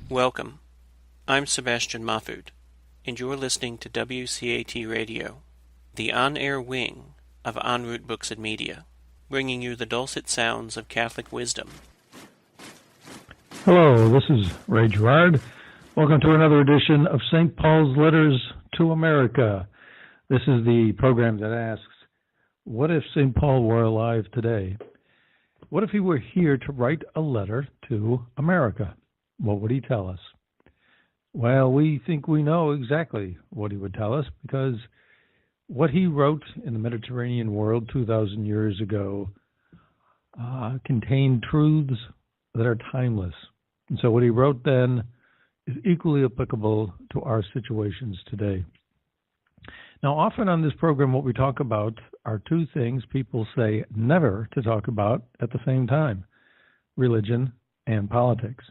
Welcome. I'm Sebastian Mahfood, and you're listening to WCAT Radio, the on-air wing of En Route Books and Media, bringing you the dulcet sounds of Catholic wisdom. Hello, this is Ray Gerard. Welcome to another edition of St. Paul's Letters to America. This is the program that asks, what if St. Paul were alive today? What if he were here to write a letter to America? What would he tell us? Well, we think we know exactly what he would tell us, because what he wrote in the Mediterranean world 2,000 years ago contained truths that are timeless. And so what he wrote then is equally applicable to our situations today. Now, often on this program, what we talk about are two things people say never to talk about at the same time: religion and politics.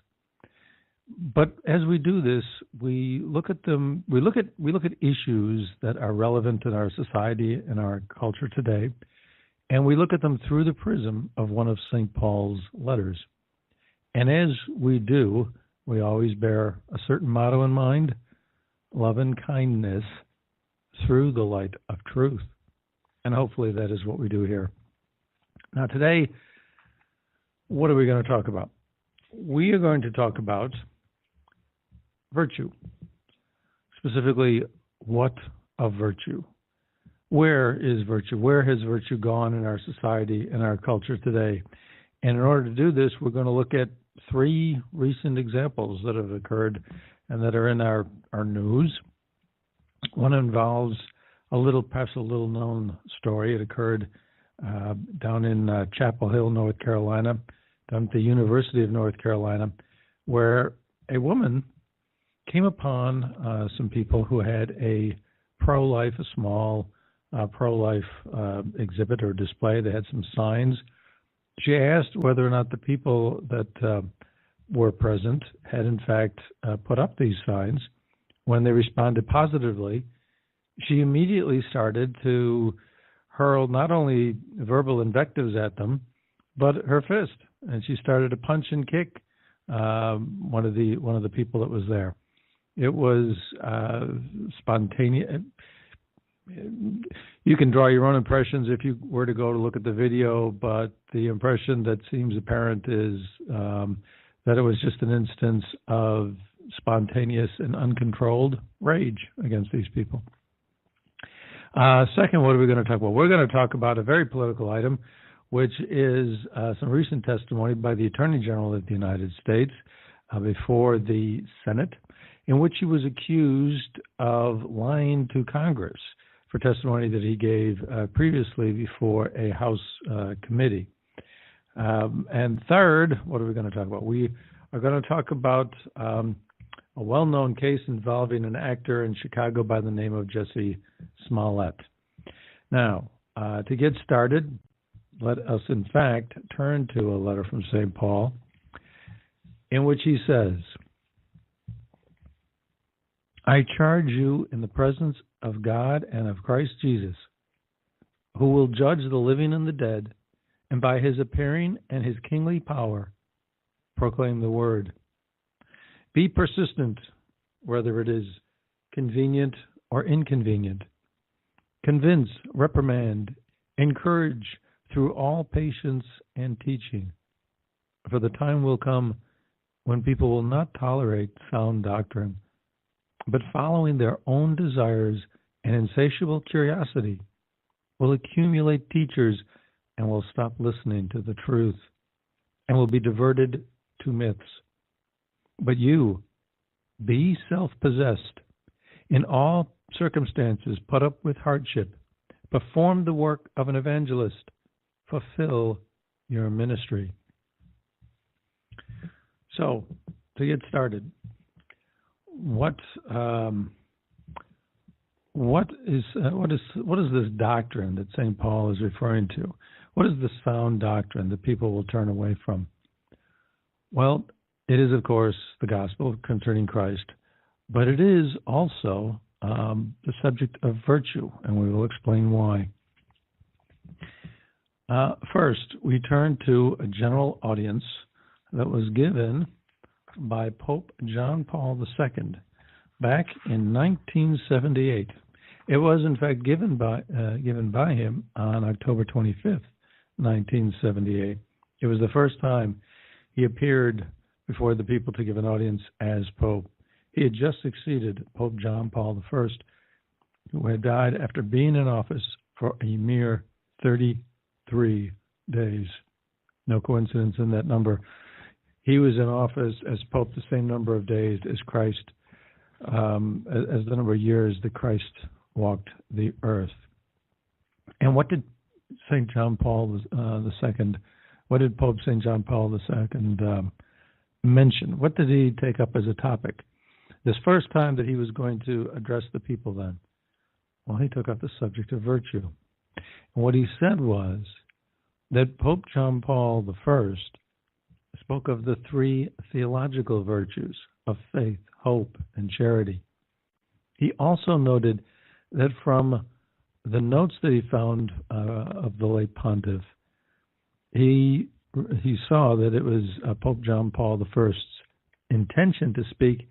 But as we do this, we look at them. We look at issues that are relevant in our society and our culture today, and we look at them through the prism of one of St. Paul's letters. And as we do, we always bear a certain motto in mind: love and kindness through the light of truth. And hopefully that is what we do here. Now today, what are we going to talk about? We are going to talk about virtue. Specifically, what of virtue? Where is virtue? Where has virtue gone in our society and our culture today? And in order to do this, we're going to look at three recent examples that have occurred and that are in our news. One involves perhaps a little known story. It occurred down in Chapel Hill, North Carolina, down at the University of North Carolina, where a woman came upon some people who had a small pro-life exhibit or display. They had some signs. She asked whether or not the people that were present had in fact put up these signs. When they responded positively, she immediately started to hurl not only verbal invectives at them, but her fist, and she started to punch and kick one of the people that was there. It was spontaneous. You can draw your own impressions if you were to go to look at the video, but the impression that seems apparent is that it was just an instance of spontaneous and uncontrolled rage against these people. Second, what are we going to talk about? We're going to talk about a very political item, which is some recent testimony by the Attorney General of the United States before the Senate, in which he was accused of lying to Congress for testimony that he gave previously before a House committee. And third, what are we going to talk about? We are going to talk about a well-known case involving an actor in Chicago by the name of Jussie Smollett. Now, to get started, let us in fact turn to a letter from St. Paul in which he says, I charge you in the presence of God and of Christ Jesus, who will judge the living and the dead, and by his appearing and his kingly power, proclaim the word. Be persistent, whether it is convenient or inconvenient. Convince, reprimand, encourage through all patience and teaching. For the time will come when people will not tolerate sound doctrine, but following their own desires and insatiable curiosity, will accumulate teachers and will stop listening to the truth and will be diverted to myths. But you, be self-possessed. In all circumstances, put up with hardship. Perform the work of an evangelist. Fulfill your ministry. So, to get started, what is this doctrine that St. Paul is referring to? What is the sound doctrine that people will turn away from? Well, it is, of course, the gospel concerning Christ, but it is also the subject of virtue, and we will explain why. First, we turn to a general audience that was given by Pope John Paul II back in 1978. It was, in fact, given by him on October 25th, 1978. It was the first time he appeared before the people to give an audience as Pope. He had just succeeded Pope John Paul I, who had died after being in office for a mere 33 days. No coincidence in that number. He was in office as Pope the same number of days as Christ, as the number of years that Christ walked the earth. And what did St. John Paul II, what did Pope St. John Paul II mention? What did he take up as a topic? This first time that he was going to address the people then, well, he took up the subject of virtue. And what he said was that Pope John Paul I spoke of the three theological virtues of faith, hope, and charity. He also noted that from the notes that he found of the late pontiff, he saw that it was Pope John Paul I's intention to speak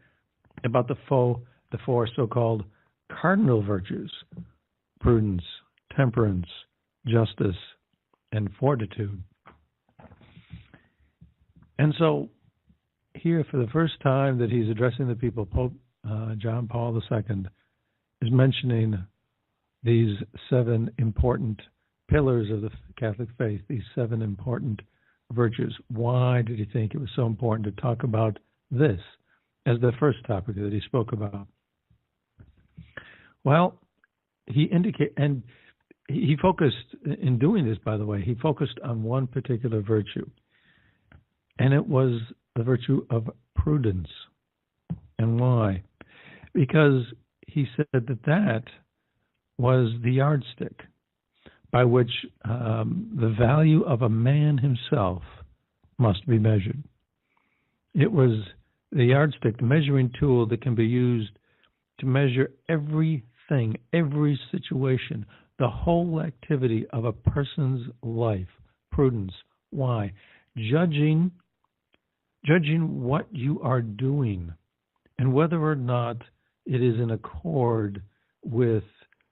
about the four so-called cardinal virtues: prudence, temperance, justice, and fortitude. And so here, for the first time that he's addressing the people, Pope John Paul II is mentioning these seven important pillars of the Catholic faith, these seven important virtues. Why did he think it was so important to talk about this as the first topic that he spoke about? Well, he focused, in doing this, by the way, he focused on one particular virtue, and it was the virtue of prudence. And why? Because he said that was the yardstick by which the value of a man himself must be measured. It was the yardstick, the measuring tool that can be used to measure everything, every situation, the whole activity of a person's life. Prudence. Why? Judging what you are doing and whether or not it is in accord with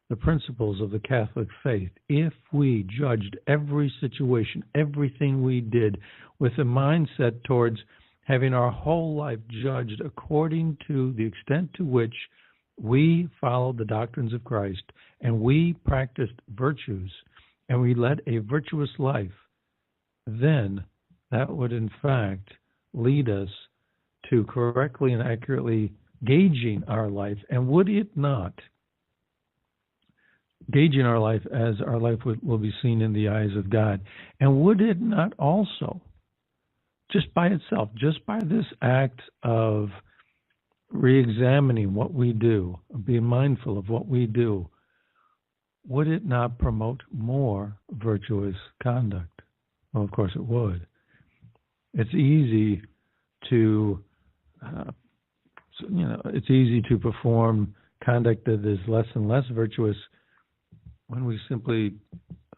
the principles of the Catholic faith. If we judged every situation, everything we did, with a mindset towards having our whole life judged according to the extent to which we followed the doctrines of Christ and we practiced virtues and we led a virtuous life, then that would in fact lead us to correctly and accurately gauging our life. And would it not, gauging our life as our life will be seen in the eyes of God, and would it not also, just by itself, just by this act of re-examining what we do, being mindful of what we do, would it not promote more virtuous conduct? Well, of course it would. It's easy to, it's easy to perform conduct that is less and less virtuous when we simply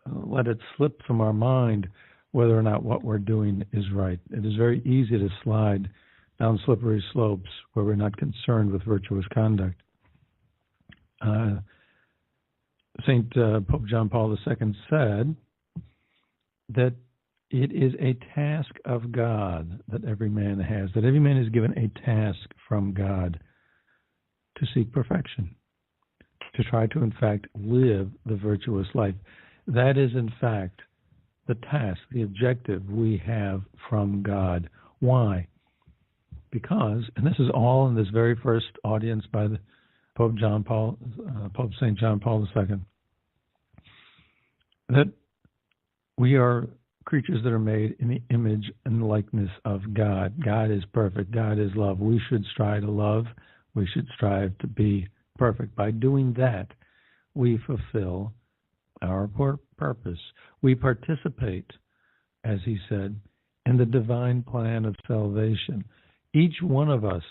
let it slip from our mind whether or not what we're doing is right. It is very easy to slide down slippery slopes where we're not concerned with virtuous conduct. Pope John Paul II said that it is a task of God that every man has, that every man is given a task from God to seek perfection, to try to, in fact, live the virtuous life. That is, in fact, the task, the objective we have from God. Why? Because, and this is all in this very first audience by the Pope St. John Paul II, that we are creatures that are made in the image and likeness of God. God is perfect. God is love. We should strive to love. We should strive to be perfect. By doing that, we fulfill our purpose. We participate, as he said, in the divine plan of salvation. Each one of us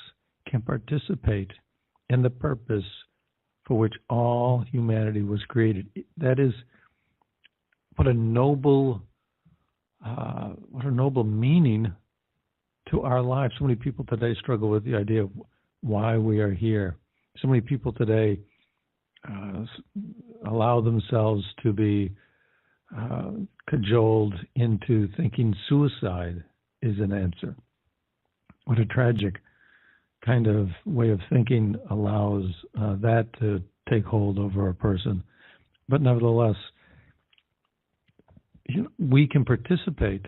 can participate in the purpose for which all humanity was created. That is, what a noble meaning to our lives. So many people today struggle with the idea of why we are here. So many people today allow themselves to be cajoled into thinking suicide is an answer. What a tragic kind of way of thinking allows that to take hold over a person. But nevertheless, we can participate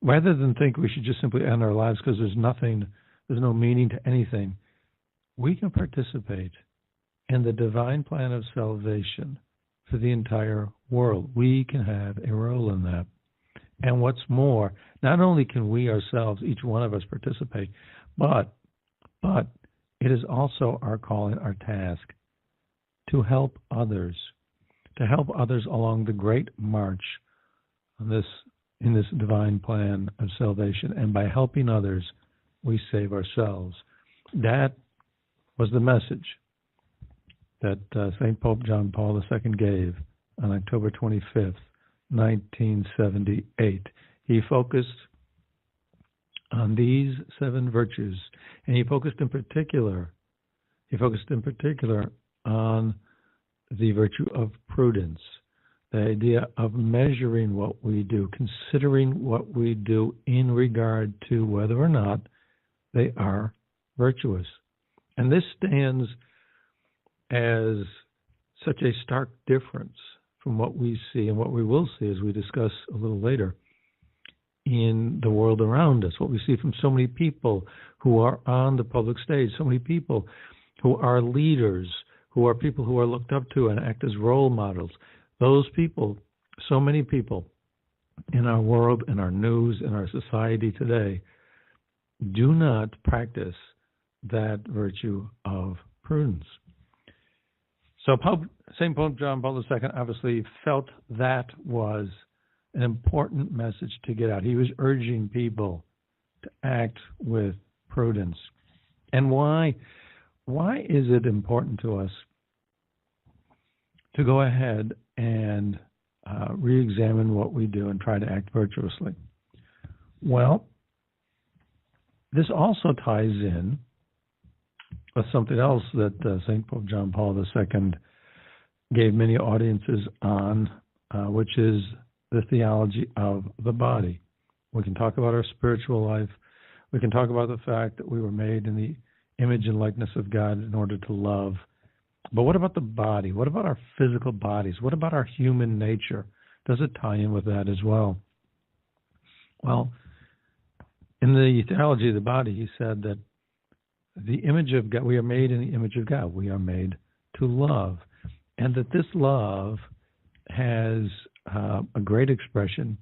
rather than think we should just simply end our lives because there's no meaning to anything. We can participate in the divine plan of salvation for the entire world. We can have a role in that. And what's more, not only can we ourselves, each one of us, participate, but it is also our calling, our task, to help others along the great march in this divine plan of salvation. And by helping others, we save ourselves. That was the message that St. Pope John Paul II gave on October 25th, 1978. He focused on these 7 virtues, and he focused in particular on the virtue of prudence, the idea of measuring what we do, considering what we do in regard to whether or not they are virtuous. And this stands as such a stark difference from what we see and what we will see, as we discuss a little later, in the world around us, what we see from so many people who are on the public stage, so many people who are leaders, who are people who are looked up to and act as role models. Those people, so many people in our world, in our news, in our society today, do not practice that virtue of prudence. So St. Pope John Paul II obviously felt that was an important message to get out. He was urging people to act with prudence. And why is it important to us to go ahead and re-examine what we do and try to act virtuously? Well, this also ties in with something else that St. Pope John Paul II gave many audiences on, which is the theology of the body. We can talk about our spiritual life. We can talk about the fact that we were made in the image and likeness of God in order to love. But what about the body? What about our physical bodies? What about our human nature? Does it tie in with that as well? Well, in the theology of the body, he said that the image of God, we are made in the image of God. We are made to love. And that this love has a great expression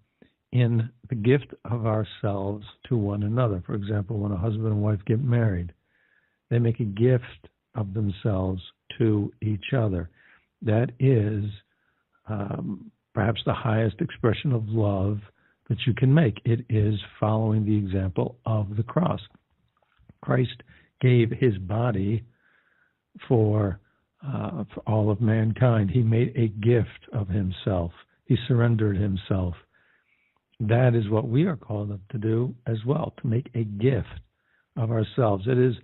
in the gift of ourselves to one another. For example, when a husband and wife get married, they make a gift of themselves to each other. That is perhaps the highest expression of love that you can make. It is following the example of the cross. Christ gave his body for all of mankind. He made a gift of himself. He surrendered himself. That is what we are called up to do as well, to make a gift of ourselves. It is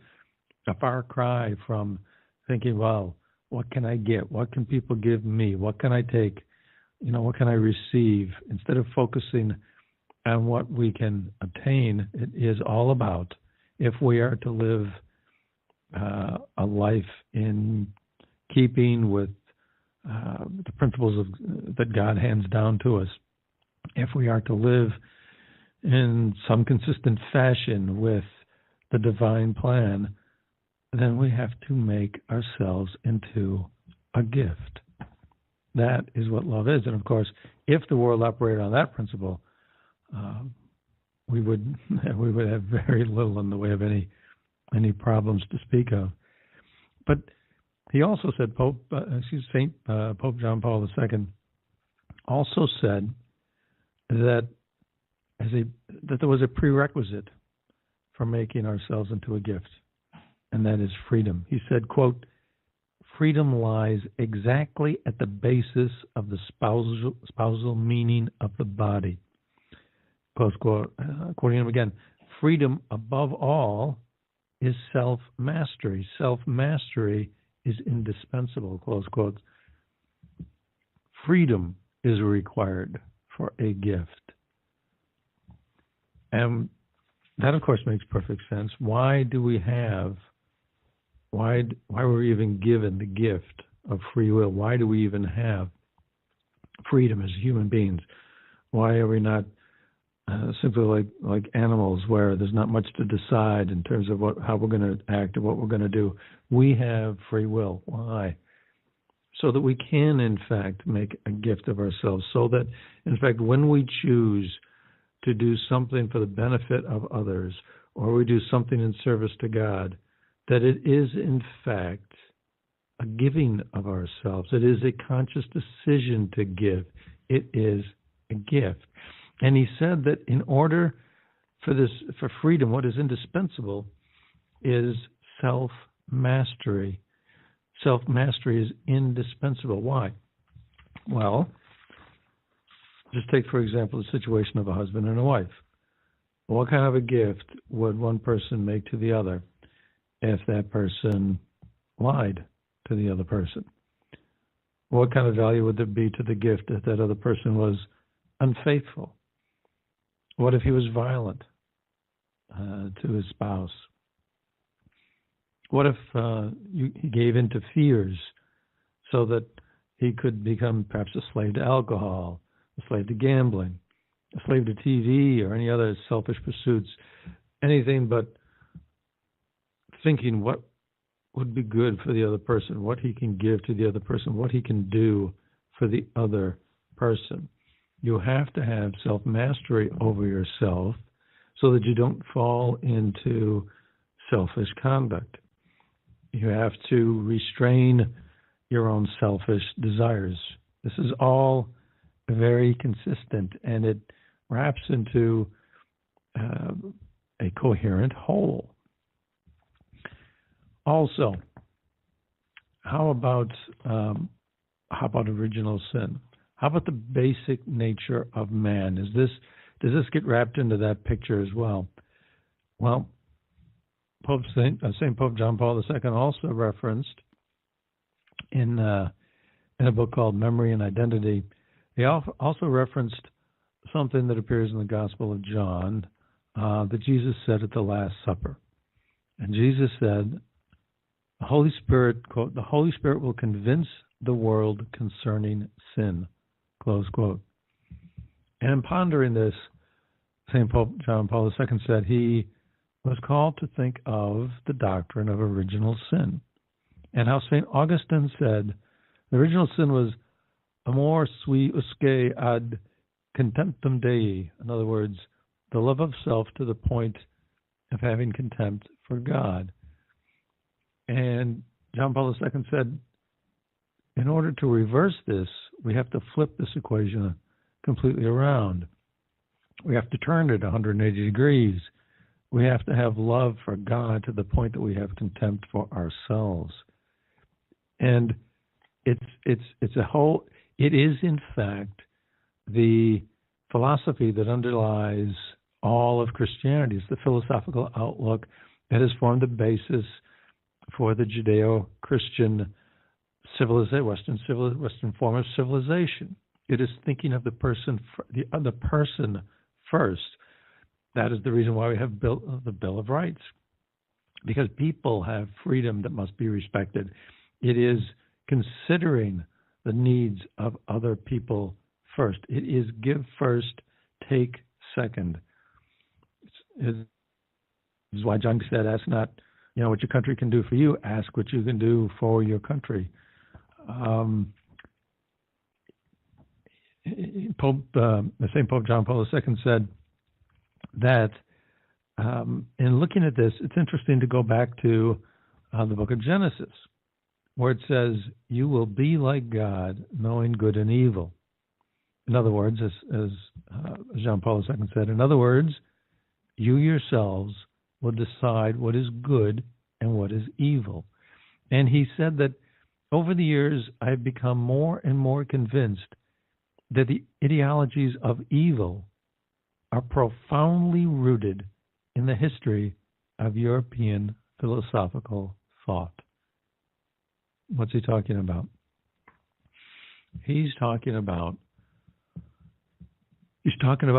a far cry from thinking, well, what can I get? What can people give me? What can I take? What can I receive? Instead of focusing on what we can obtain, it is all about, if we are to live a life in keeping with the principles that God hands down to us, if we are to live in some consistent fashion with the divine plan, then we have to make ourselves into a gift. That is what love is. And of course, if the world operated on that principle, we would have very little in the way of any problems to speak of. But he also said, Pope John Paul II also said that there was a prerequisite for making ourselves into a gift, and that is freedom. He said, quote, "Freedom lies exactly at the basis of the spousal meaning of the body." Close quote. Quoting him again, freedom above all is self-mastery. Self-mastery is indispensable, close quotes. Freedom is required for a gift. And that, of course, makes perfect sense. Why were we even given the gift of free will? Why do we even have freedom as human beings? Why are we not simply like animals where there's not much to decide in terms of how we're going to act or what we're going to do? We have free will. Why? So that we can, in fact, make a gift of ourselves. So that, in fact, when we choose to do something for the benefit of others, or we do something in service to God, that it is, in fact, a giving of ourselves. It is a conscious decision to give. It is a gift. And he said that in order for freedom, what is indispensable is self-mastery. Self-mastery is indispensable. Why? Well, just take, for example, the situation of a husband and a wife. What kind of a gift would one person make to the other if that person lied to the other person? What kind of value would there be to the gift if that other person was unfaithful? What if he was violent to his spouse? What if he gave in to fears so that he could become perhaps a slave to alcohol, a slave to gambling, a slave to TV, or any other selfish pursuits, anything but thinking what would be good for the other person, what he can give to the other person, what he can do for the other person. You have to have self-mastery over yourself so that you don't fall into selfish conduct. You have to restrain your own selfish desires. This is all very consistent, and it wraps into a coherent whole. Also, how about original sin? How about the basic nature of man? Does this get wrapped into that picture as well? Well, St. Pope John Paul II also referenced in a book called Memory and Identity. He also referenced something that appears in the Gospel of John that Jesus said at the Last Supper. And Jesus said, the Holy Spirit, quote, "The Holy Spirit will convince the world concerning sin," close quote. And in pondering this, St. Pope John Paul II said he was called to think of the doctrine of original sin, and how St. Augustine said the original sin was amor sui usque ad contemptum Dei. In other words, the love of self to the point of having contempt for God. And John Paul II said, in order to reverse this, we have to flip this equation completely around. We have to turn it 180 degrees. We have to have love for God to the point that we have contempt for ourselves. And it is in fact the philosophy that underlies all of Christianity. It's the philosophical outlook that has formed the basis for the Judeo-Christian civilization, Western form of civilization. It is thinking of the person first. That is the reason why we have the Bill of Rights, because people have freedom that must be respected. It is considering the needs of other people first. It is give first, take second. This is why John said, "Ask not, what your country can do for you. Ask what you can do for your country." St. Pope John Paul II said that in looking at this, it's interesting to go back to the book of Genesis, where it says, "You will be like God, knowing good and evil." In other words, as John Paul II said, in other words, you yourselves will decide what is good and what is evil. And he said that over the years, I've become more and more convinced that the ideologies of evil are profoundly rooted in the history of European philosophical thought. What's he talking about? He's talking about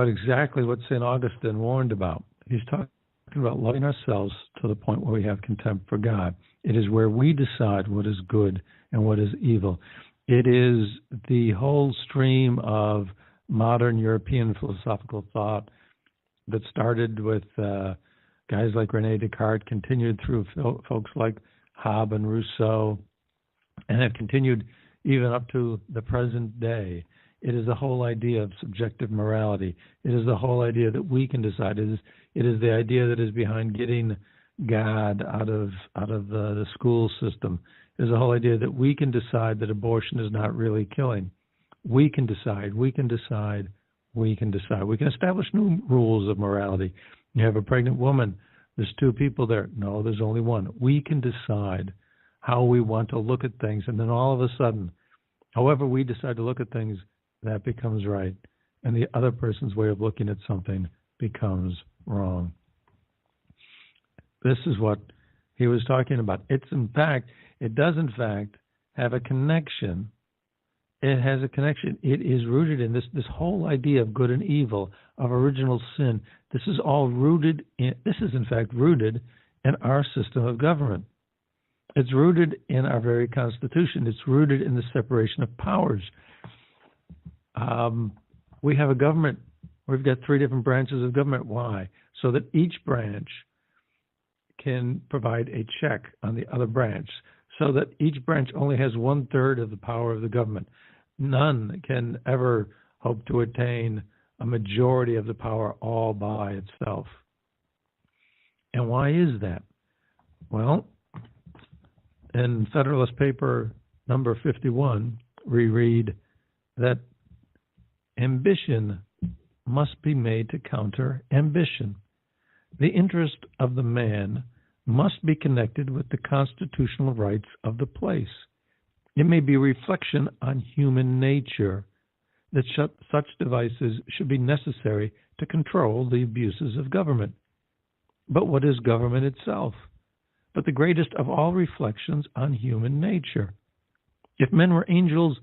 exactly what St. Augustine warned about. He's talking about loving ourselves to the point where we have contempt for God. It is where we decide what is good and what is evil. It is the whole stream of modern European philosophical thought that started with guys like René Descartes, continued through folks like Hobbes and Rousseau, and have continued even up to the present day. It is the whole idea of subjective morality. It is the whole idea that we can decide. It is the idea that is behind getting God out of the school system. It is the whole idea that we can decide that abortion is not really killing. We can decide. We can decide. We can decide. We can establish new rules of morality. You have a pregnant woman. There's two people there. No, there's only one. We can decide how we want to look at things, and then all of a sudden, however we decide to look at things, that becomes right, and the other person's way of looking at something becomes wrong. This is what he was talking about. It does in fact have a connection. It has a connection. It is rooted in this whole idea of good and evil, of original sin. This is in fact rooted in our system of government. It's rooted in our very Constitution. It's rooted in the separation of powers. We have a government. We've got 3 different branches of government. Why? So that each branch can provide a check on the other branch, so that each branch only has 1/3 of the power of the government. None can ever hope to attain a majority of the power all by itself. And why is that? Well, in Federalist Paper number 51, we read that ambition must be made to counter ambition. The interest of the man must be connected with the constitutional rights of the place. It may be a reflection on human nature that such devices should be necessary to control the abuses of government. But what is government itself? But the greatest of all reflections on human nature. If men were angels,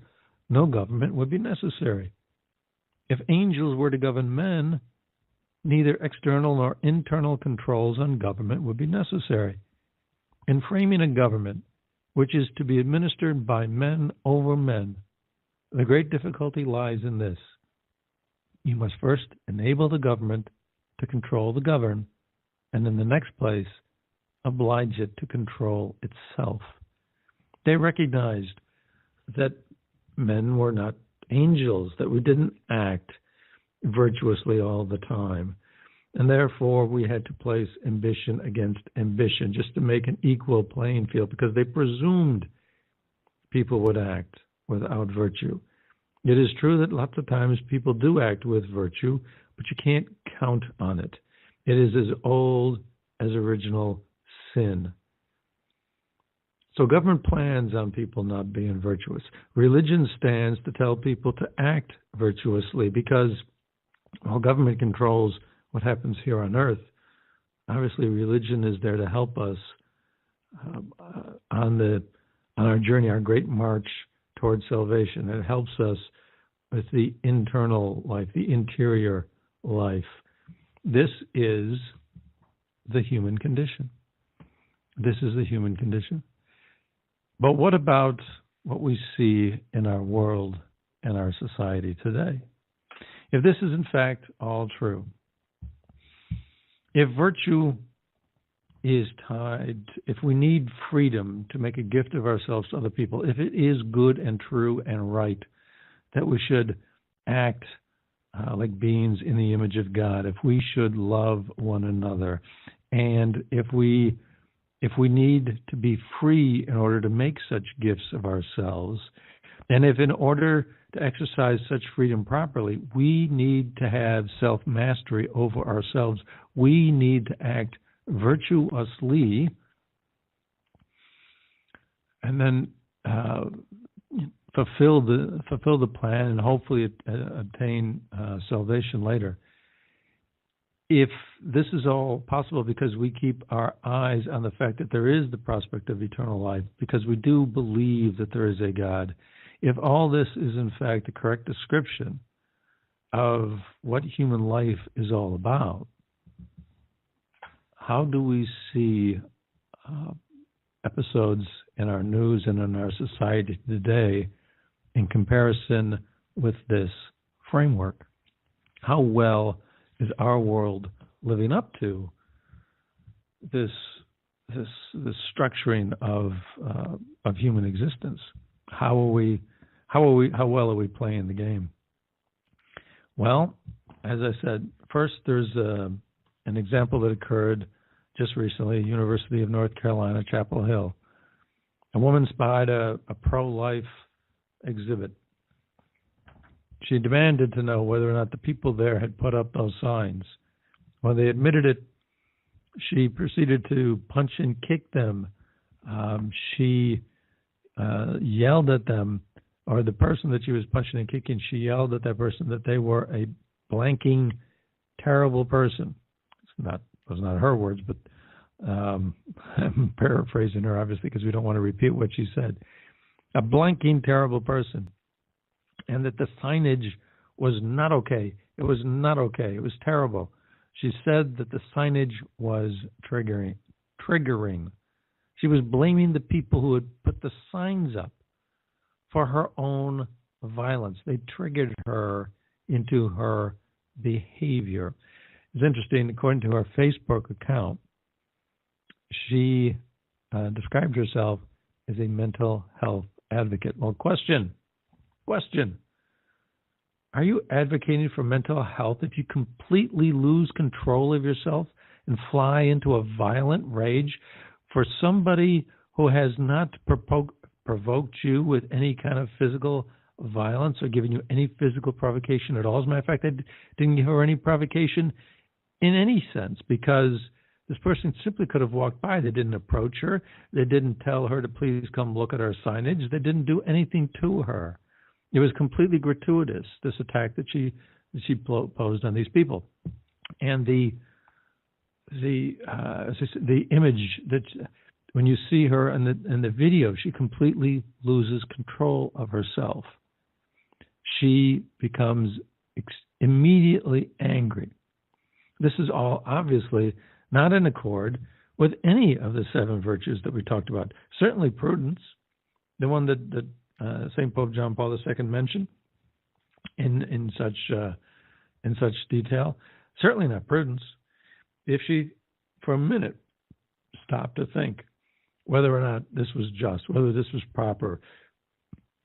no government would be necessary. If angels were to govern men, neither external nor internal controls on government would be necessary. In framing a government which is to be administered by men over men, the great difficulty lies in this. You must first enable the government to control the governed, and in the next place, oblige it to control itself. They recognized that men were not angels, that we didn't act virtuously all the time. And therefore, we had to place ambition against ambition just to make an equal playing field, because they presumed people would act without virtue. It is true that lots of times people do act with virtue, but you can't count on it. It is as old as original sin. So government plans on people not being virtuous. Religion stands to tell people to act virtuously, because while government controls what happens here on earth, obviously religion is there to help us on our journey, our great march towards salvation. It helps us with the internal life, the interior life. This is the human condition. This is the human condition. But what about what we see in our world and our society today? If this is in fact all true, if virtue is tied, if we need freedom to make a gift of ourselves to other people, if it is good and true and right that we should act like beings in the image of God, if we should love one another, and if we need to be free in order to make such gifts of ourselves, and if in order to exercise such freedom properly, we need to have self-mastery over ourselves. We need to act virtuously and then fulfill the plan and hopefully obtain salvation later. If this is all possible because we keep our eyes on the fact that there is the prospect of eternal life, because we do believe that there is a God, if all this is in fact a correct description of what human life is all about, how do we see episodes in our news and in our society today in comparison with this framework? How well is our world living up to this structuring of human existence? How well are we playing the game? Well, as I said, first there's an example that occurred just recently, University of North Carolina, Chapel Hill. A woman spied a pro-life exhibit. She demanded to know whether or not the people there had put up those signs. When they admitted it, she proceeded to punch and kick them. She yelled at them, or the person that she was punching and kicking, she yelled at that person that they were a blanking, terrible person. Those are not her words, but I'm paraphrasing her, obviously, because we don't want to repeat what she said. A blanking, terrible person. And that the signage was not okay. It was not okay. It was terrible. She said that the signage was triggering. She was blaming the people who had put the signs up for her own violence. They triggered her into her behavior. It's interesting, according to her Facebook account, she described herself as a mental health advocate. Well, question. Are you advocating for mental health if you completely lose control of yourself and fly into a violent rage for somebody who has not provoked you with any kind of physical violence or given you any physical provocation at all? As a matter of fact, I didn't give her any provocation in any sense, because this person simply could have walked by. They didn't approach her. They didn't tell her to please come look at our signage. They didn't do anything to her. It was completely gratuitous, this attack that she posed on these people. And the image that when you see her in the video, she completely loses control of herself. She becomes immediately angry. This is all obviously not in accord with any of the 7 virtues that we talked about. Certainly prudence, the one that St. Pope John Paul II mentioned in such detail. Certainly not prudence. If she, for a minute, stopped to think whether or not this was just, whether this was proper,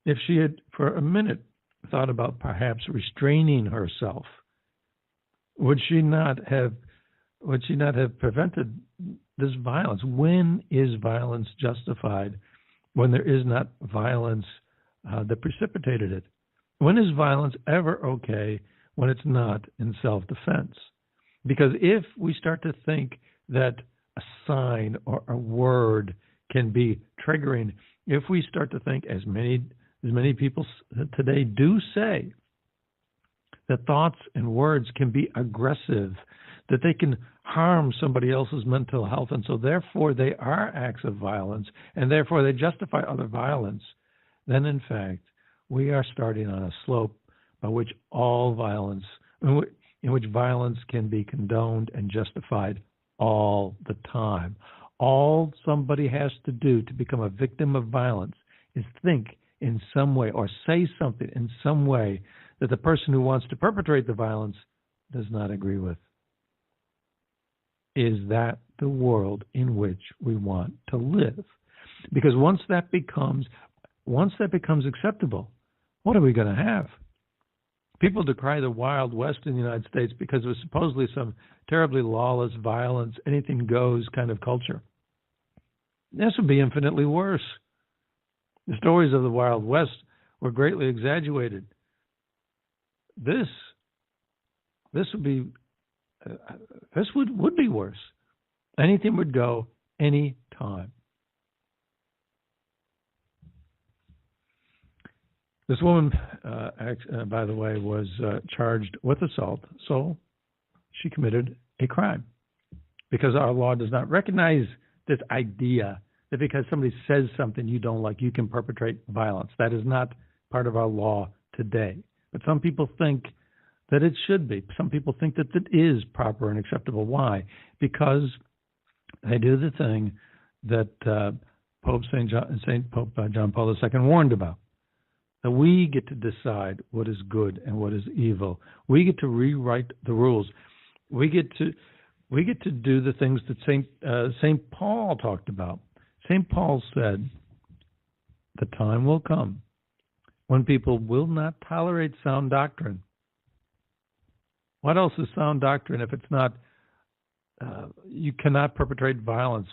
if she had, for a minute, thought about perhaps restraining herself, would she not have prevented this violence? When is violence justified? When there is not violence that precipitated it? When is violence ever okay when it's not in self-defense? Because if we start to think that a sign or a word can be triggering, if we start to think, as many people today do say, that thoughts and words can be aggressive, that they can harm somebody else's mental health, and so therefore they are acts of violence, and therefore they justify other violence, then in fact we are starting on a slope by which all violence, in which violence can be condoned and justified all the time. All somebody has to do to become a victim of violence is think in some way or say something in some way that the person who wants to perpetrate the violence does not agree with. Is that the world in which we want to live? Because once that becomes acceptable, what are we going to have? People decry the Wild West in the United States because it was supposedly some terribly lawless, violence, anything goes kind of culture. This would be infinitely worse. The stories of the Wild West were greatly exaggerated. This would be would be worse. Anything would go any time. This woman, by the way, was charged with assault, so she committed a crime. Because our law does not recognize this idea that because somebody says something you don't like, you can perpetrate violence. That is not part of our law today. But some people think that it should be. Some people think that it is proper and acceptable. Why? Because they do the thing that Pope John Paul II warned about. That we get to decide what is good and what is evil. We get to rewrite the rules. We get to do the things that St. Paul talked about. St. Paul said, the time will come when people will not tolerate sound doctrine. What else is sound doctrine if it's not, you cannot perpetrate violence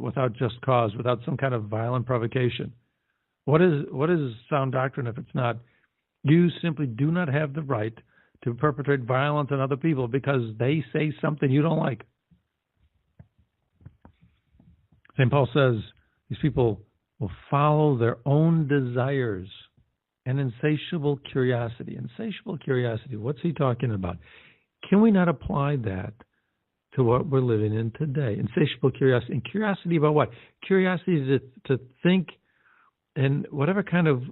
without just cause, without some kind of violent provocation? What is sound doctrine if it's not, you simply do not have the right to perpetrate violence on other people because they say something you don't like? St. Paul says these people will follow their own desires and insatiable curiosity. Insatiable curiosity, what's he talking about? Can we not apply that to what we're living in today? Insatiable curiosity. And curiosity about what? Curiosity to think in whatever kind of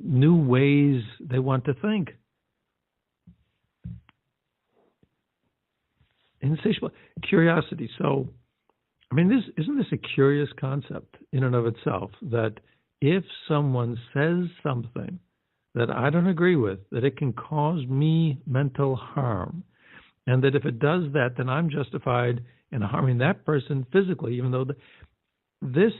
new ways they want to think. Insatiable curiosity. So, I mean, isn't this a curious concept in and of itself, that if someone says something that I don't agree with, that it can cause me mental harm, and that if it does that, then I'm justified in harming that person physically, even though this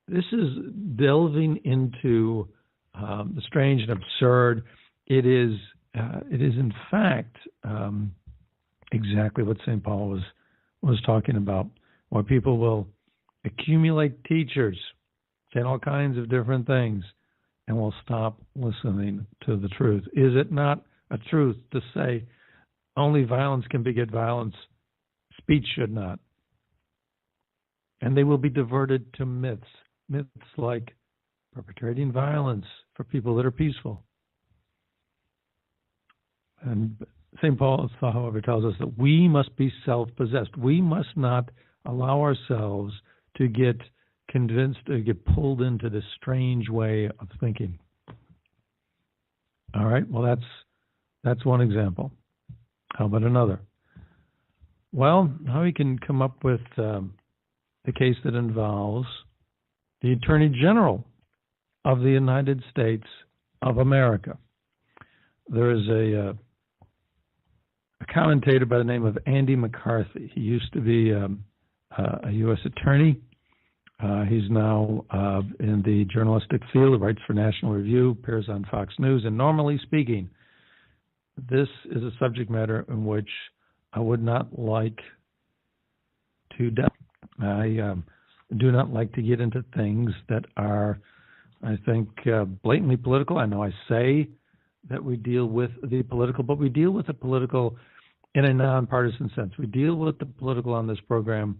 is delving into the strange and absurd. It is in fact exactly what St. Paul was talking about, where people will accumulate teachers saying all kinds of different things and will stop listening to the truth. Is it not a truth to say only violence can beget violence? Speech should not. And they will be diverted to myths like perpetrating violence for people that are peaceful. And St. Paul, however, tells us that we must be self-possessed. We must not allow ourselves to get convinced or get pulled into this strange way of thinking. All right, well, that's one example. How about another? Well, now we can come up with the case that involves the Attorney General of the United States of America. There is a commentator by the name of Andy McCarthy. He used to be a U.S. attorney. He's now in the journalistic field. He writes for National Review, appears on Fox News. And normally speaking, this is a subject matter in which I would not like to delve. I do not like to get into things that are, I think, blatantly political. I know I say that we deal with the political, but we deal with the political in a nonpartisan sense. We deal with the political on this program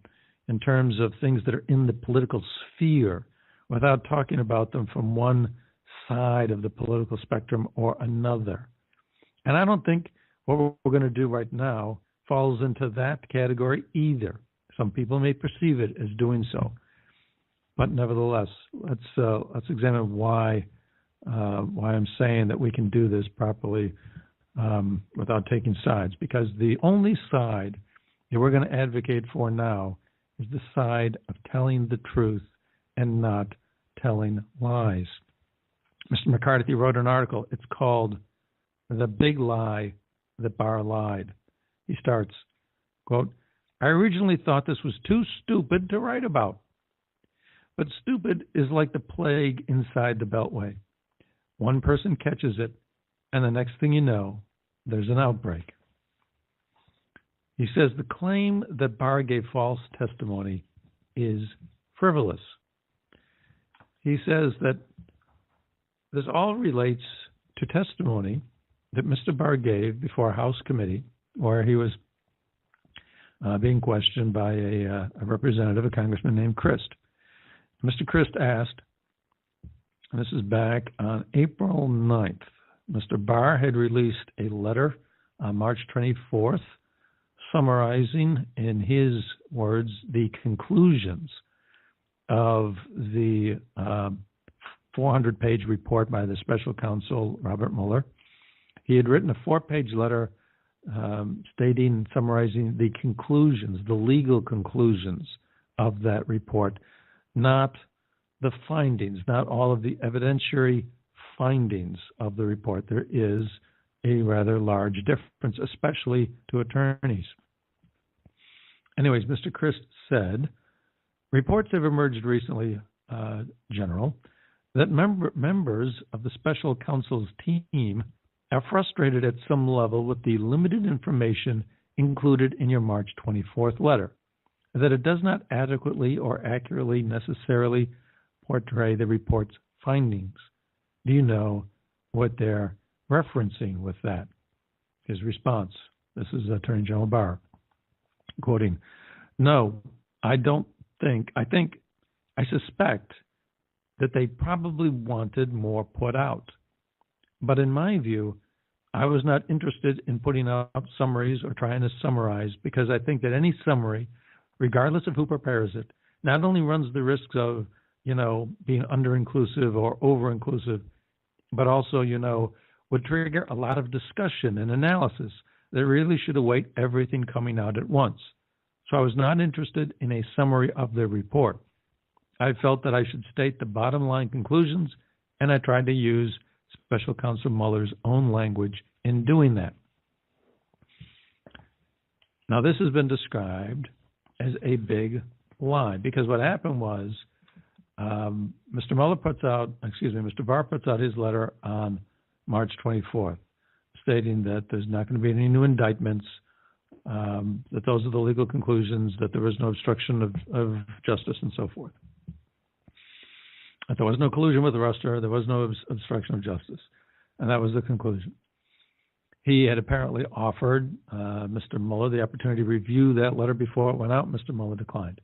in terms of things that are in the political sphere without talking about them from one side of the political spectrum or another. And I don't think what we're going to do right now falls into that category either. Some people may perceive it as doing so. But nevertheless, let's examine why I'm saying that we can do this properly without taking sides. Because the only side that we're going to advocate for now is the side of telling the truth and not telling lies. Mr. McCarthy wrote an article. It's called "The Big Lie That Barr Lied." He starts, quote, "I originally thought this was too stupid to write about. But stupid is like the plague inside the Beltway. One person catches it, and the next thing you know, there's an outbreak." He says the claim that Barr gave false testimony is frivolous. He says that this all relates to testimony that Mr. Barr gave before a House committee where he was being questioned by a representative, a congressman named Christ. Mr. Christ asked, and this is back on April 9th, Mr. Barr had released a letter on March 24th summarizing, in his words, the conclusions of the 400-page report by the special counsel, Robert Mueller. He had written a 4-page letter summarizing the conclusions, the legal conclusions of that report, not the findings, not all of the evidentiary findings of the report. There is a rather large difference, especially to attorneys. Anyways, Mr. Christ said, reports have emerged recently, General, that members of the special counsel's team are frustrated at some level with the limited information included in your March 24th letter, that it does not adequately or accurately necessarily portray the report's findings. Do you know what they're referencing with that? His response, this is Attorney General Barr, quoting, no, I suspect that they probably wanted more put out. But in my view, I was not interested in putting out summaries or trying to summarize, because I think that any summary, regardless of who prepares it, not only runs the risks of, being under-inclusive or over-inclusive, but also, would trigger a lot of discussion and analysis that really should await everything coming out at once. So I was not interested in a summary of the report. I felt that I should state the bottom line conclusions, and I tried to use Special Counsel Mueller's own language in doing that. Now, this has been described as a big lie, because what happened was Mr. Barr puts out his letter on March 24th, stating that there's not going to be any new indictments, that those are the legal conclusions, that there was no obstruction of justice and so forth. That there was no collusion with the arrestor, there was no obstruction of justice. And that was the conclusion. He had apparently offered Mr. Mueller the opportunity to review that letter before it went out. Mr. Mueller declined.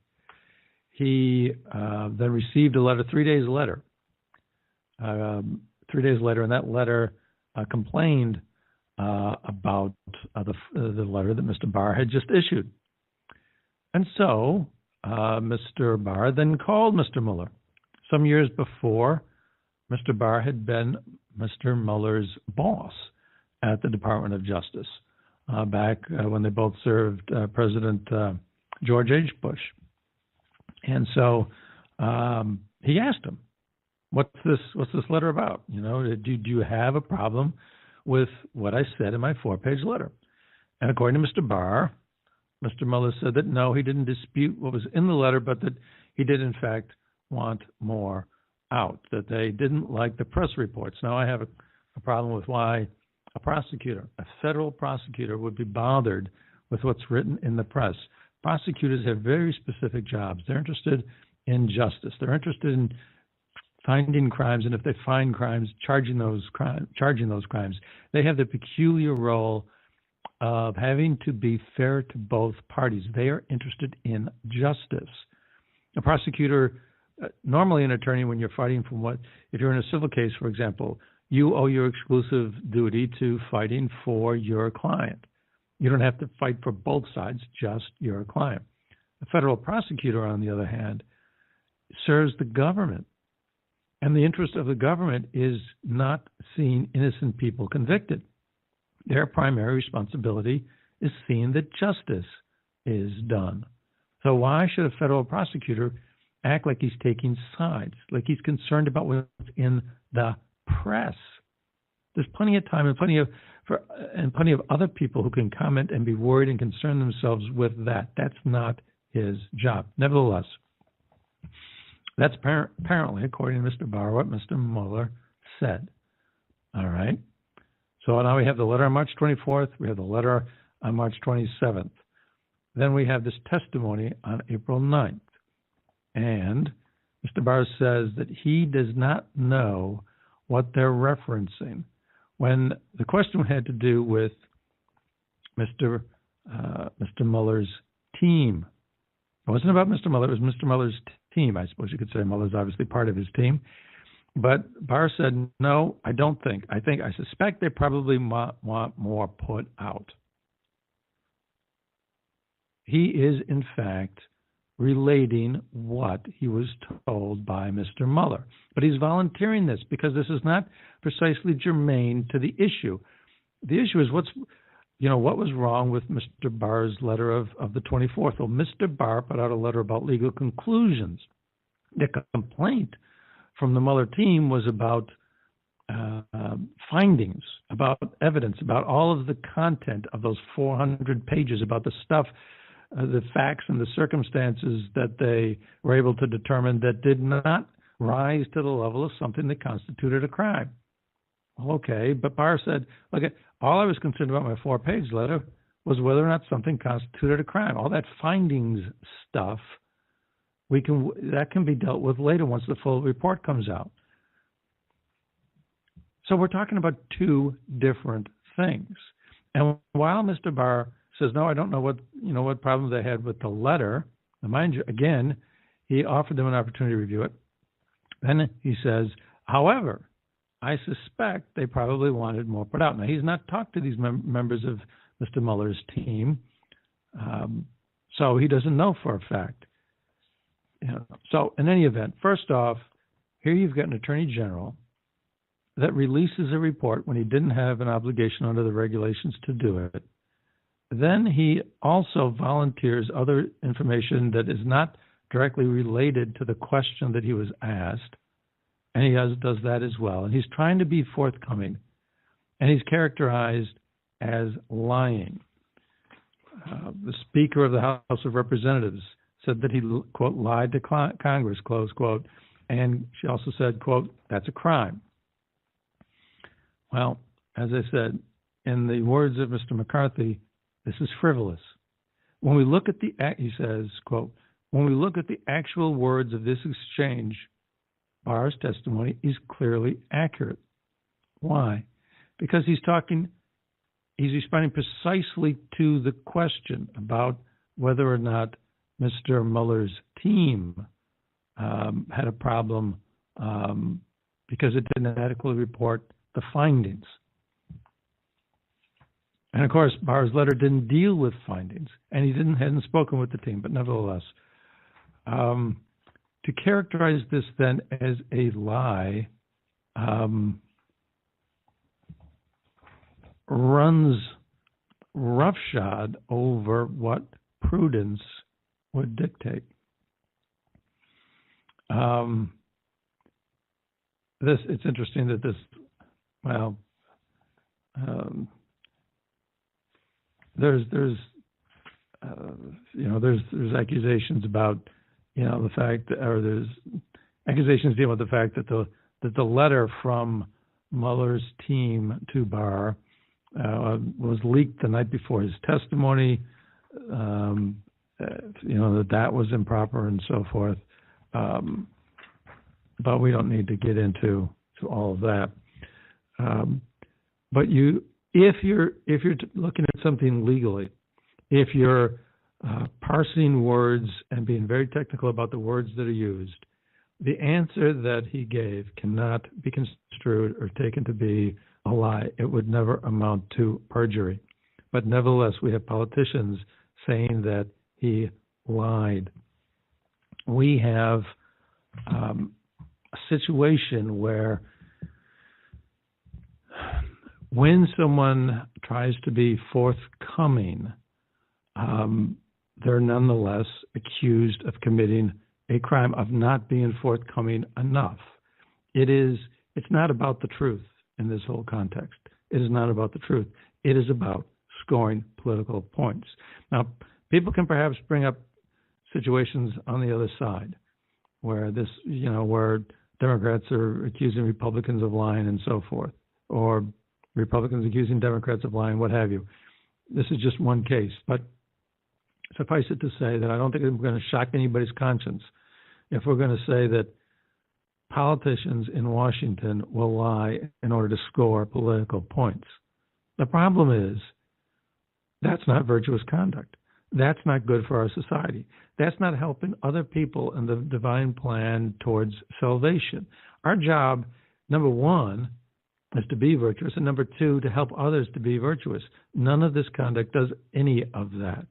He then received a letter 3 days later. 3 days later, and that letter complained about the letter that Mr. Barr had just issued. And so Mr. Barr then called Mr. Mueller. Some years before, Mr. Barr had been Mr. Mueller's boss at the Department of Justice back when they both served President George H. Bush. And so he asked him, what's this letter about? Do you have a problem with what I said in my 4-page letter? And according to Mr. Barr, Mr. Mueller said that no, he didn't dispute what was in the letter, but that he did in fact want more out, that they didn't like the press reports. Now, I have a problem with why a federal prosecutor would be bothered with what's written in the press. Prosecutors have very specific jobs. They're interested in justice. They're interested in finding crimes, and if they find crimes, charging those crimes. They have the peculiar role of having to be fair to both parties. They are interested in justice. A prosecutor, normally an attorney, when you're fighting if you're in a civil case, for example, you owe your exclusive duty to fighting for your client. You don't have to fight for both sides, just your client. A federal prosecutor, on the other hand, serves the government. And the interest of the government is not seeing innocent people convicted. Their primary responsibility is seeing that justice is done. So why should a federal prosecutor act like he's taking sides, like he's concerned about what's in the press? There's plenty of time and plenty of other people who can comment and be worried and concern themselves with that. That's not his job. Nevertheless, that's apparently, according to Mr. Barr, what Mr. Mueller said. All right. So now we have the letter on March 24th. We have the letter on March 27th. Then we have this testimony on April 9th. And Mr. Barr says that he does not know what they're referencing. When the question had to do with Mr. Mueller's team, it wasn't about Mr. Mueller, it was Mr. Mueller's team. I suppose you could say Mueller's obviously part of his team. But Barr said, no, I don't think. I suspect they probably want more put out. He is, in fact, relating what he was told by Mr. Mueller. But he's volunteering this because this is not precisely germane to the issue. The issue is what was wrong with Mr. Barr's letter of the 24th. Well, Mr. Barr put out a letter about legal conclusions. The complaint from the Mueller team was about findings, about evidence, about all of the content of those 400 pages, about the stuff, the facts and the circumstances that they were able to determine that did not rise to the level of something that constituted a crime. Well, okay, but Barr said, look, all I was concerned about my 4-page letter was whether or not something constituted a crime. All that findings stuff, that can be dealt with later once the full report comes out. So we're talking about two different things. And while Mr. Barr says, no, I don't know what problem they had with the letter, and mind you, again, he offered them an opportunity to review it. Then he says, however, I suspect they probably wanted more put out. Now, he's not talked to these members of Mr. Mueller's team, so he doesn't know for a fact. So in any event, first off, here you've got an attorney general that releases a report when he didn't have an obligation under the regulations to do it. Then he also volunteers other information that is not directly related to the question that he was asked, and he does that as well. And he's trying to be forthcoming, and he's characterized as lying. The Speaker of the House of Representatives said that he, quote, lied to Congress, close quote, and she also said, quote, that's a crime. Well, as I said, in the words of Mr. McCarthy, this is frivolous. When we look at he says, quote, when we look at the actual words of this exchange, Barr's testimony is clearly accurate. Why? Because he's responding precisely to the question about whether or not Mr. Mueller's team had a problem because it didn't adequately report the findings. And of course, Barr's letter didn't deal with findings, and he hadn't spoken with the team, but nevertheless, to characterize this then as a lie runs roughshod over what prudence would dictate. It's interesting that this, there's accusations about the fact, or there's accusations dealing with the fact that the letter from Mueller's team to Barr was leaked the night before his testimony. That was improper and so forth. But we don't need to get into all of that. But if you're looking at something legally, if you're parsing words and being very technical about the words that are used, the answer that he gave cannot be construed or taken to be a lie. It would never amount to perjury. But nevertheless, we have politicians saying that he lied. We have a situation where when someone tries to be forthcoming, they're nonetheless accused of committing a crime, of not being forthcoming enough. It's not about the truth in this whole context. It is not about the truth. It is about scoring political points. Now, people can perhaps bring up situations on the other side where where Democrats are accusing Republicans of lying and so forth, or Republicans accusing Democrats of lying, what have you. This is just one case, but suffice it to say that I don't think we're going to shock anybody's conscience if we're going to say that politicians in Washington will lie in order to score political points. The problem is that's not virtuous conduct. That's not good for our society. That's not helping other people in the divine plan towards salvation. Our job, number one, is to be virtuous, and number two, to help others to be virtuous. None of this conduct does any of that.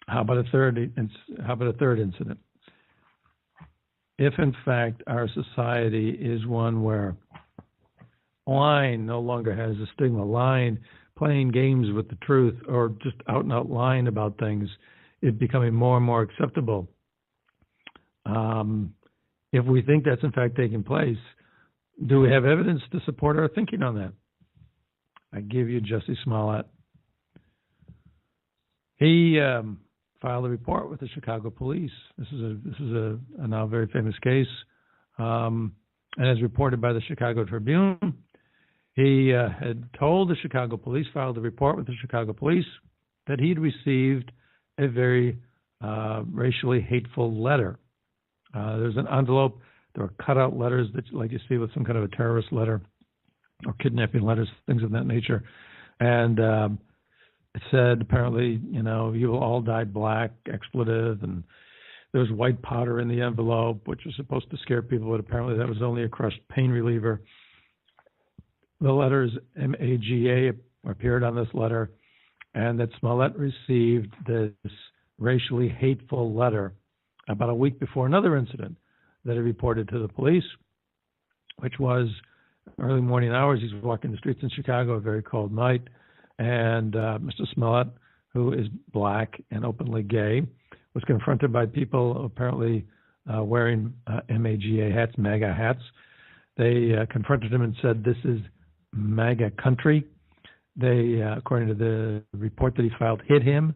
How about a third incident? If, in fact, our society is one where lying no longer has a stigma, lying, playing games with the truth, or just out and out lying about things is becoming more and more acceptable. If we think that's in fact taking place, do we have evidence to support our thinking on that? I give you Jesse Smollett. He filed a report with the Chicago police. This is a now very famous case, and as reported by the Chicago Tribune, he had told the Chicago police, filed a report with the Chicago police, that he'd received a very racially hateful letter. There's an envelope. There were cutout letters that, like you see with some kind of a terrorist letter or kidnapping letters, things of that nature. And it said, apparently, you will all die black, expletive, and there was white powder in the envelope, which was supposed to scare people, but apparently that was only a crushed pain reliever. The letters MAGA appeared on this letter, and that Smollett received this racially hateful letter about a week before another incident that he reported to the police, which was early morning hours. He's walking the streets in Chicago, a very cold night, and Mr. Smollett, who is black and openly gay, was confronted by people apparently wearing MAGA hats, MAGA hats. They confronted him and said, "This is MAGA country." They, according to the report that he filed, hit him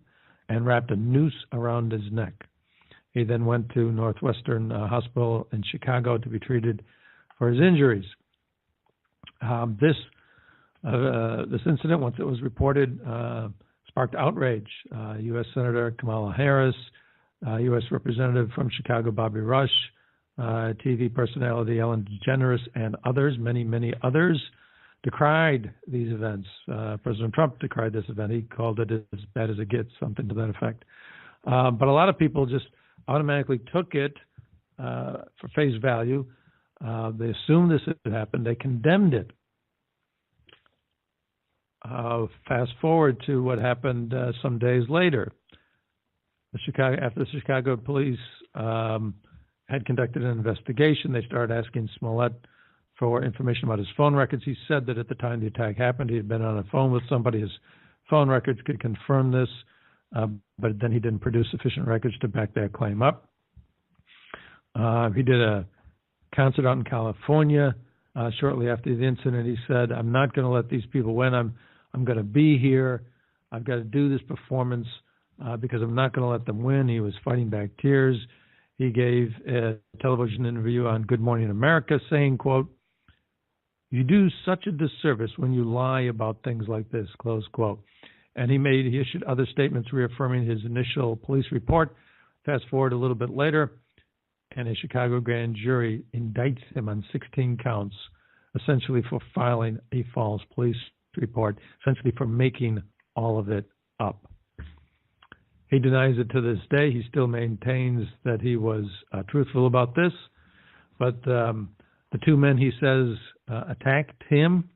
and wrapped a noose around his neck. He then went to Northwestern Hospital in Chicago to be treated for his injuries. This incident, once it was reported, sparked outrage. U.S. Senator Kamala Harris, U.S. Representative from Chicago Bobby Rush, TV personality Ellen DeGeneres, and others, many, many others, decried these events. President Trump decried this event. He called it as bad as it gets, something to that effect. But a lot of people just automatically took it for face value. They assumed this had happened. They condemned it. Fast forward to what happened some days later. After the Chicago police had conducted an investigation, they started asking Smollett for information about his phone records. He said that at the time the attack happened, he had been on a phone with somebody. His phone records could confirm this, but then he didn't produce sufficient records to back that claim up. He did a concert out in California shortly after the incident. He said, "I'm not going to let these people win. I'm going to be here. I've got to do this performance because I'm not going to let them win." He was fighting back tears. He gave a television interview on Good Morning America saying, quote, "You do such a disservice when you lie about things like this," close quote. And he issued other statements reaffirming his initial police report. Fast forward a little bit later, and a Chicago grand jury indicts him on 16 counts, essentially for filing a false police report, essentially for making all of it up. He denies it to this day. He still maintains that he was truthful about this. But the two men he says attacked him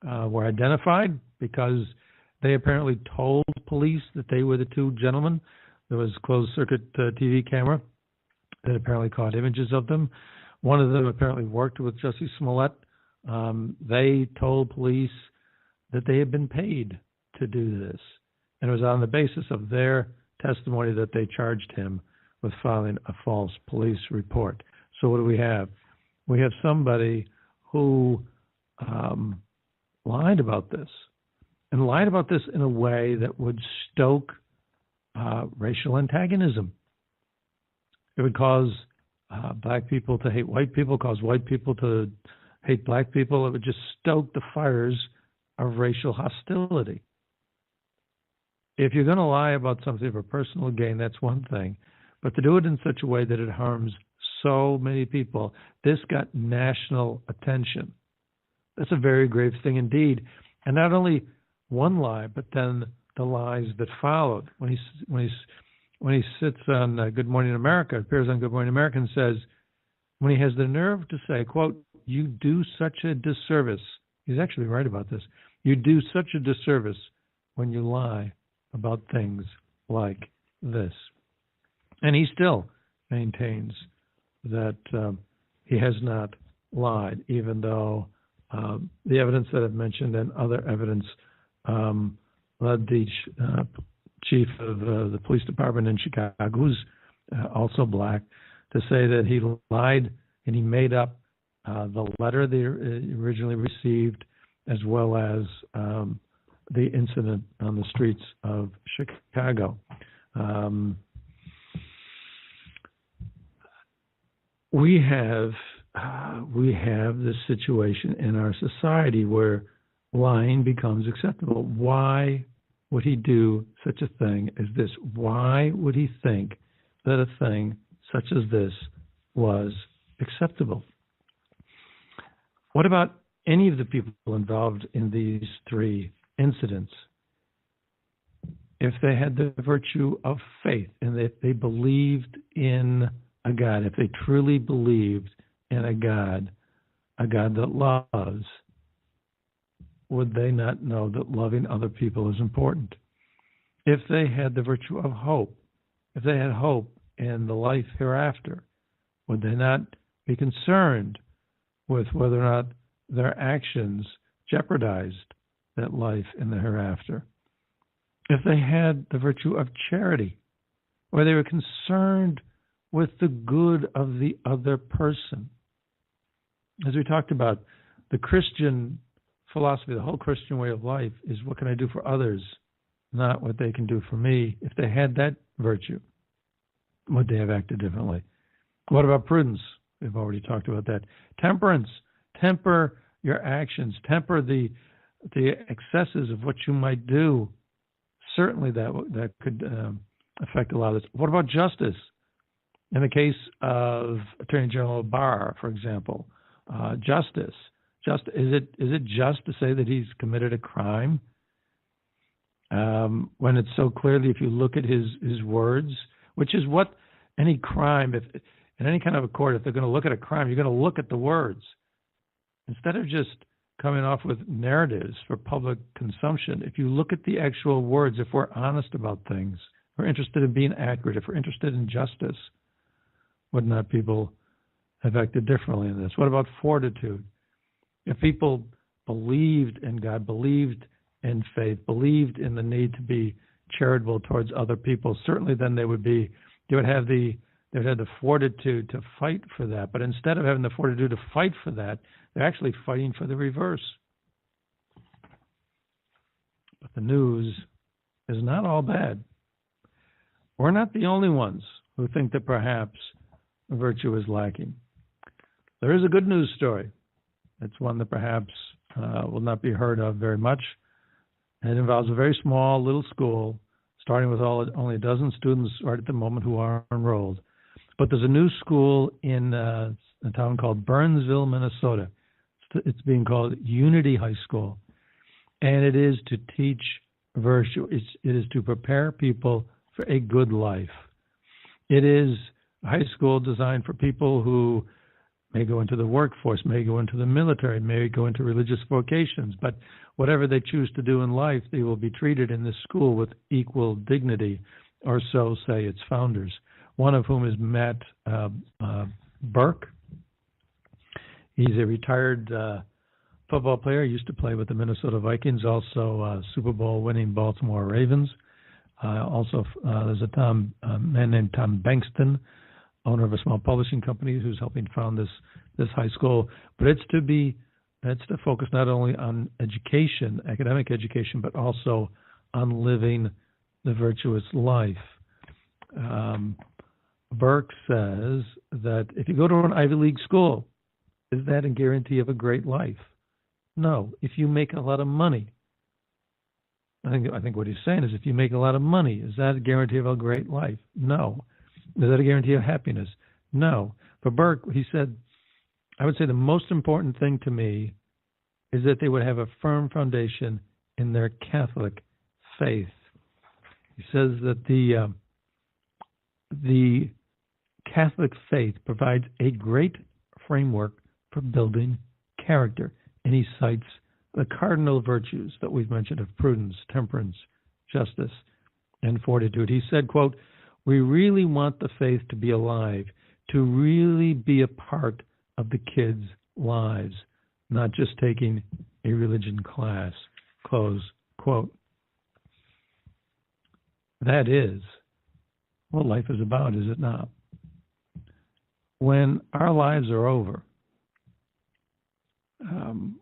were identified because they apparently told police that they were the two gentlemen. There was a closed-circuit TV camera that apparently caught images of them. One of them apparently worked with Jesse Smollett. They told police that they had been paid to do this. And it was on the basis of their testimony that they charged him with filing a false police report. So what do we have? We have somebody who lied about this, and lied about this in a way that would stoke racial antagonism. It would cause black people to hate white people, cause white people to hate black people. It would just stoke the fires of racial hostility. If you're going to lie about something for personal gain, that's one thing. but to do it in such a way that it harms so many people. This got national attention. That's a very grave thing indeed. And not only one lie, but then the lies that followed. When he sits on Good Morning America, appears on Good Morning America and says, when he has the nerve to say, quote, "You do such a disservice." He's actually right about this. You do such a disservice when you lie about things like this. And he still maintains that he has not lied, even though the evidence that I've mentioned and other evidence led the chief of the police department in Chicago, who's also black, to say that he lied and he made up the letter they originally received, as well as the incident on the streets of Chicago. We have this situation in our society where lying becomes acceptable. Why would he do such a thing as this? Why would he think that a thing such as this was acceptable? What about any of the people involved in these three incidents? If they had the virtue of faith and if they believed in a God, if they truly believed in a God that loves, would they not know that loving other people is important? If they had the virtue of hope, if they had hope in the life hereafter, would they not be concerned with whether or not their actions jeopardized that life in the hereafter? If they had the virtue of charity, or they were concerned with the good of the other person. As we talked about, the Christian philosophy, the whole Christian way of life is what can I do for others, not what they can do for me. If they had that virtue, would they have acted differently? What about prudence? We've already talked about that. Temperance. Temper your actions. Temper the excesses of what you might do. Certainly that could affect a lot of this. What about justice? In the case of Attorney General Barr, for example, justice. Is it just to say that he's committed a crime? When it's so clearly, if you look at his words, which is what any crime, if in any kind of a court, if they're going to look at a crime, you're going to look at the words. Instead of just coming off with narratives for public consumption, if you look at the actual words, if we're honest about things, if we're interested in being accurate, if we're interested in justice, would not people have acted differently in this? What about fortitude? If people believed in God, believed in faith, believed in the need to be charitable towards other people, certainly then they would have the fortitude to fight for that. But instead of having the fortitude to fight for that, they're actually fighting for the reverse. But the news is not all bad. We're not the only ones who think that perhaps virtue is lacking. There is a good news story. It's one that perhaps will not be heard of very much. It involves a very small little school, starting with only a dozen students right at the moment who are enrolled. But there's a new school in a town called Burnsville, Minnesota. It's being called Unity High School. And it is to teach virtue. It is to prepare people for a good life. It is a high school designed for people who may go into the workforce, may go into the military, may go into religious vocations. But whatever they choose to do in life, they will be treated in this school with equal dignity, or so say its founders. One of whom is Matt Burke. He's a retired football player. He used to play with the Minnesota Vikings, also Super Bowl winning Baltimore Ravens. There's a man named Tom Bankston, owner of a small publishing company, who's helping found this high school. But it's to focus not only on education, academic education, but also on living the virtuous life. Burke says that if you go to an Ivy League school, is that a guarantee of a great life? No. If you make a lot of money, I think what he's saying is if you make a lot of money, is that a guarantee of a great life? No. Is that a guarantee of happiness? No. For Burke, he said, I would say the most important thing to me is that they would have a firm foundation in their Catholic faith. He says that the Catholic faith provides a great framework for building character. And he cites the cardinal virtues that we've mentioned of prudence, temperance, justice, and fortitude. He said, quote, "We really want the faith to be alive, to really be a part of the kids' lives, not just taking a religion class," close quote. That is what life is about, is it not? When our lives are over,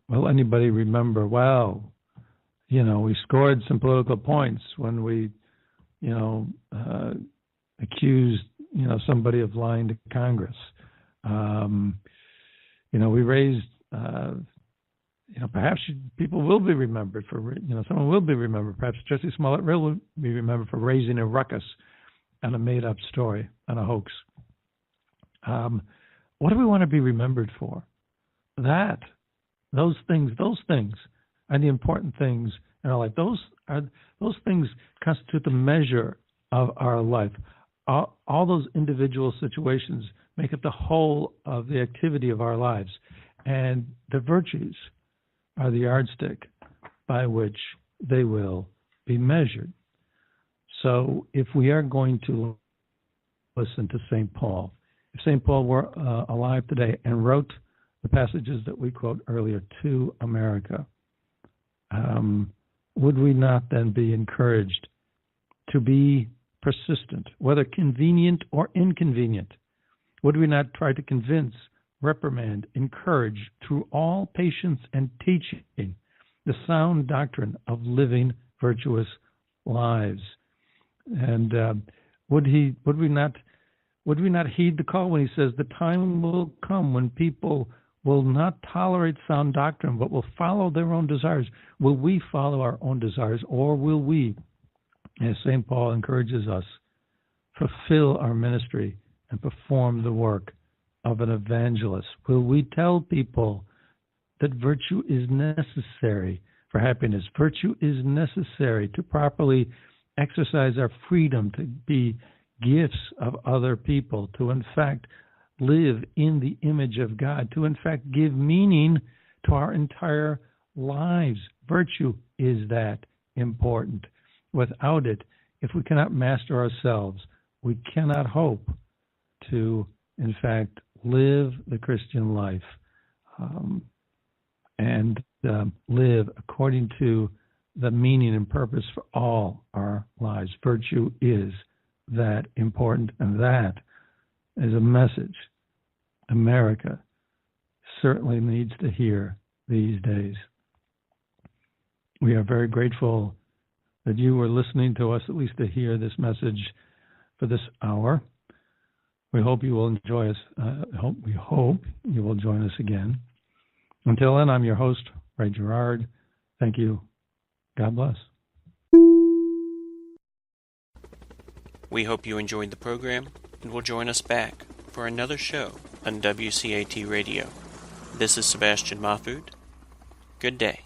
will anybody remember, well, we scored some political points when we, accused, somebody of lying to Congress. We raised, perhaps people will be remembered for, someone will be remembered. Perhaps Jesse Smollett will be remembered for raising a ruckus on a made-up story, on a hoax. What do we want to be remembered for? Those things are the important things in our life. Those things constitute the measure of our life. All those individual situations make up the whole of the activity of our lives, and the virtues are the yardstick by which they will be measured. So if we are going to listen to St. Paul, if St. Paul were alive today and wrote the passages that we quote earlier to America, would we not then be encouraged to be persistent, whether convenient or inconvenient? Would we not try to convince, reprimand, encourage through all patience and teaching the sound doctrine of living virtuous lives? And would we not heed the call when he says the time will come when people will not tolerate sound doctrine but will follow their own desires? Will we follow our own desires, or will we, as St. Paul encourages us, fulfill our ministry and perform the work of an evangelist? Will we tell people that virtue is necessary for happiness? Virtue is necessary to properly exercise our freedom to be gifts of other people, to in fact live in the image of God, to in fact give meaning to our entire lives. Virtue is that important. Without it, if we cannot master ourselves, we cannot hope to in fact live the Christian life and live according to the meaning and purpose for all our lives. Virtue is that important, and that is a message America certainly needs to hear these days. We are very grateful that you were listening to us, at least to hear this message for this hour. We hope you will enjoy us. We hope you will join us again. Until then, I'm your host, Ray Gerard. Thank you. God bless. We hope you enjoyed the program and will join us back for another show on WCAT Radio. This is Sebastian Mahfood. Good day.